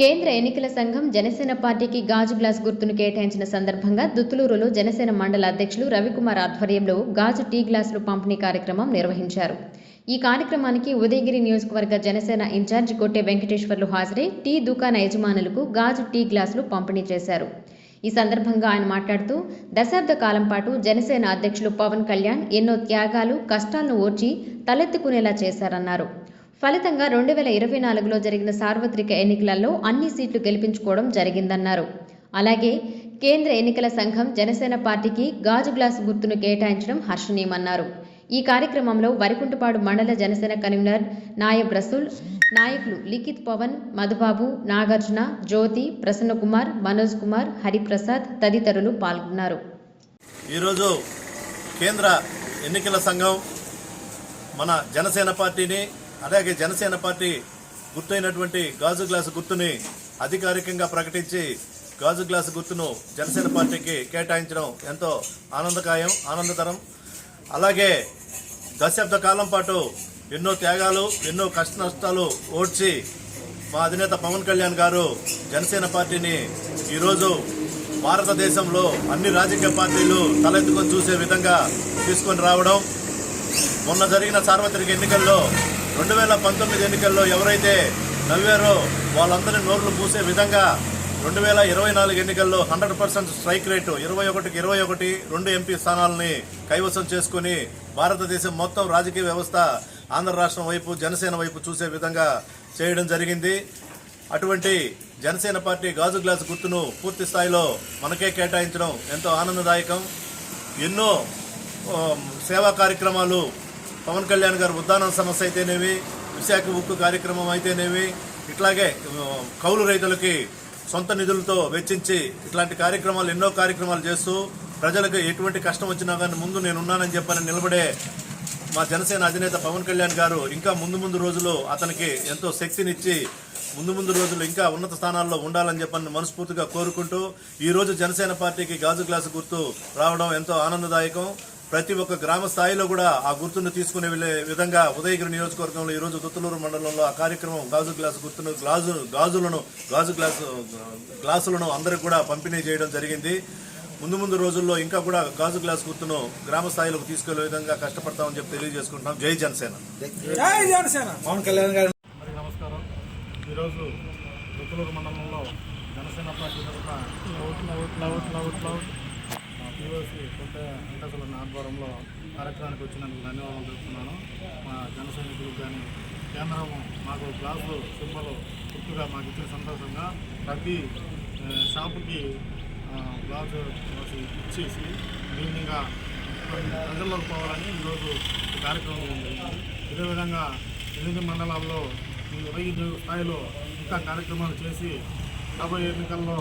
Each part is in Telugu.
కేంద్ర ఎన్నికల సంఘం జనసేన పార్టీకి గాజు గ్లాస్ గుర్తును కేటాయించిన సందర్భంగా దుత్తులూరులో జనసేన మండల అధ్యక్షులు రవికుమార్ ఆధ్వర్యంలో గాజు టీ గ్లాసులు పంపిణీ కార్యక్రమం నిర్వహించారు. ఈ కార్యక్రమానికి ఉదయగిరి నియోజకవర్గ జనసేన ఇన్ఛార్జ్ కొట్టె వెంకటేశ్వర్లు హాజరై టీ దుకాణ యజమానులకు గాజు టీ గ్లాసులు పంపిణీ చేశారు. ఈ సందర్భంగా ఆయన మాట్లాడుతూ దశాబ్ద కాలం పాటు జనసేన అధ్యక్షులు పవన్ కళ్యాణ్ ఎన్నో త్యాగాలు, కష్టాలను ఓర్చి తలెత్తుకునేలా చేశారన్నారు. ఫలితంగా 2024లో జరిగిన సార్వత్రిక ఎన్నికలలో అన్ని సీట్లు గెలిపించుకోవడం జరిగిందన్నారు. అలాగే కేంద్ర ఎన్నికల సంఘం జనసేన పార్టీకి గాజు గ్లాసు గుర్తును కేటాయించడం హర్షణీయమన్నారు. ఈ కార్యక్రమంలో వరికుంటపాడు మండల జనసేన కన్వీనర్ నాయబ్ రసూల్, నాయకులు లిఖిత్ పవన్, మధుబాబు, నాగార్జున, జ్యోతి, ప్రసన్నకుమార్, మనోజ్ కుమార్, హరిప్రసాద్ తదితరులు పాల్గొన్నారు. ఈరోజు కేంద్ర ఎన్నికల సంఘం మన జనసేన పార్టీని, అలాగే జనసేన పార్టీ గుర్తైనటువంటి గాజు గ్లాసు గుర్తుని అధికారికంగా ప్రకటించి గాజు గ్లాసు గుర్తును జనసేన పార్టీకి కేటాయించడం ఎంతో ఆనందకరం. అలాగే దశాబ్ద కాలం పాటు ఎన్నో త్యాగాలు, ఎన్నో కష్ట నష్టాలు ఓడ్చి మా అధినేత పవన్ కళ్యాణ్ గారు జనసేన పార్టీని ఈరోజు భారతదేశంలో అన్ని రాజకీయ పార్టీలు తలెత్తుకొని చూసే విధంగా తీసుకొని రావడం, మొన్న జరిగిన సార్వత్రిక ఎన్నికల్లో 2019 ఎన్నికల్లో ఎవరైతే నవ్వారో వాళ్ళందరినీ నోర్లు పూసే విధంగా 2024 ఎన్నికల్లో 100% స్ట్రైక్ రేటు 21కి 21 2 ఎంపీ స్థానాలని కైవసం చేసుకుని భారతదేశం మొత్తం రాజకీయ వ్యవస్థ ఆంధ్ర రాష్ట్రం వైపు, జనసేన వైపు చూసే విధంగా చేయడం జరిగింది. అటువంటి జనసేన పార్టీ గాజు గ్లాసు గుర్తును పూర్తి స్థాయిలో మనకే కేటాయించడం ఎంతో ఆనందదాయకం. ఎన్నో సేవా కార్యక్రమాలు పవన్ కళ్యాణ్ గారు ఉద్దానం సమస్య అయితేనేవి, విశాఖ ఉక్కు కార్యక్రమం అయితేనేవి, ఇట్లాగే కౌలు రైతులకి సొంత నిధులతో వెచ్చించి ఇట్లాంటి కార్యక్రమాలు ఎన్నో కార్యక్రమాలు చేస్తూ ప్రజలకు ఎటువంటి కష్టం వచ్చినా కానీ ముందు నేనున్నానని చెప్పని నిలబడే మా జనసేన అధినేత పవన్ కళ్యాణ్ గారు ఇంకా ముందు రోజులు అతనికి ఎంతో శక్తినిచ్చి ముందు రోజులు ఇంకా ఉన్నత స్థానాల్లో ఉండాలని చెప్పని మనస్ఫూర్తిగా కోరుకుంటూ ఈరోజు జనసేన పార్టీకి గాజు గ్లాసు గుర్తు రావడం ఎంతో ఆనందదాయకం. ప్రతి ఒక్క గ్రామ స్థాయిలో కూడా ఆ గుర్తును తీసుకునే విధంగా ఉదయగిరి నియోజకవర్గంలో ఈరోజు దుత్తులూరు మండలంలో ఆ కార్యక్రమం గాజు గ్లాసు గుర్తును గ్లాసులను అందరికి కూడా పంపిణీ చేయడం జరిగింది. ముందు రోజుల్లో ఇంకా కూడా గాజు గ్లాస్ గుర్తును గ్రామ స్థాయిలోకి తీసుకెళ్లే విధంగా కష్టపడతామని చెప్పి తెలియజేసుకుంటున్నాం. జై జనసేన. పవన్ కళ్యాణ్ గారు నమస్కారం. ఈరోజు దుత్తులూరు మండలంలో జనసేన పార్టీ తరఫున టీఓసీ కొత్త వెంకటేశ్వర ఆధ్వర్యంలో కార్యక్రమానికి వచ్చినందుకు ధన్యవాదాలు తెలుపుతున్నాను. మా జన సైనికులకు కానీ కేంద్రం మాకు గ్లాసు సింబల్ గుర్తుగా మాకు ఇచ్చిన సంతోషంగా ప్రతి షాపుకి గ్లాసు ఇచ్చేసి దీనిగా ప్రజల్లోకి పోవాలని ఈరోజు ఈ కార్యక్రమం జరిగింది. ఇదే విధంగా 8 మండలాల్లో ఈ 25 స్థాయిలో ఇంకా కార్యక్రమాలు చేసి రాబోయే ఎన్నికల్లో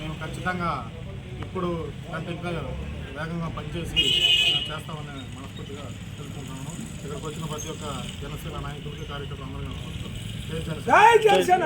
మేము ఖచ్చితంగా ఇప్పుడు కంటే ఇంకా వేగంగా పనిచేసి చేస్తామని మనస్ఫూర్తిగా తెలుసుకుంటున్నాను. ఇక్కడికి వచ్చిన ప్రతి ఒక్క జనసేన నాయకులకి, కార్యకర్తలు అందరికీ నమస్కారం. జై జనసేన.